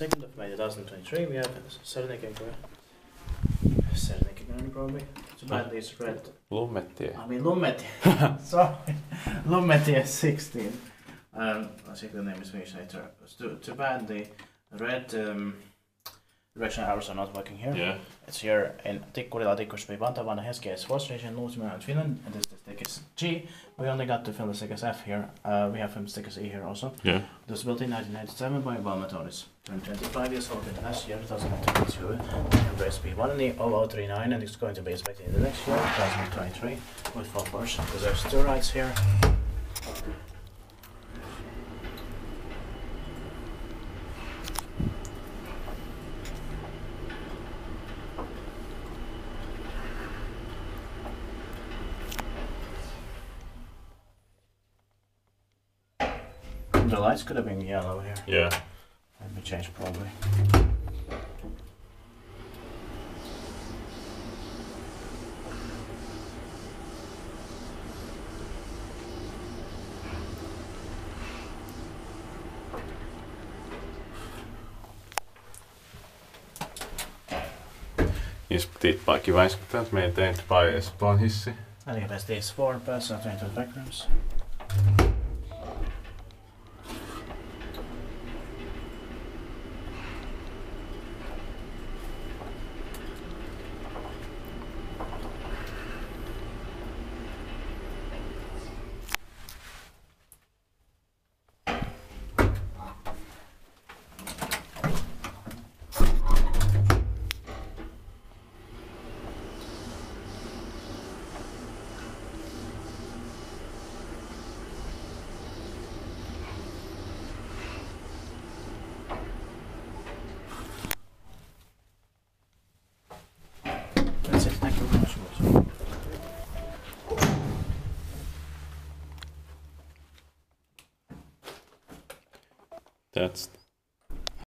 2nd of May 2023, we have Serenikin probably. Too bad this red. Lummetie. I mean Lummetie. Sorry. Lummetie 16. I think the name is Finnish later. Too bad the red direction arrows are not working here. Yeah. It's here in Tikkurila, Tikkursby, Vantaa, Vantaa, Helsinki is 4th station, Lummetie and Finland, and this stick is G. We only got to fill the stickers F here. We have film stickers E here also. Yeah. It was built in 1987 by Valmet Otis. Turned 25 years old in last year, 2022. Embrace P1 in the 0039, and it's going to be inspected in the next year, 2023, with full force. There's 2 rides here. The lights could have been yellow here. Yeah. Let me change probably. Inspecterat kiva inspekterat maintained by Espoon hissi. I think that's these 4 personal into the backrooms. That's it, thank you very much. That's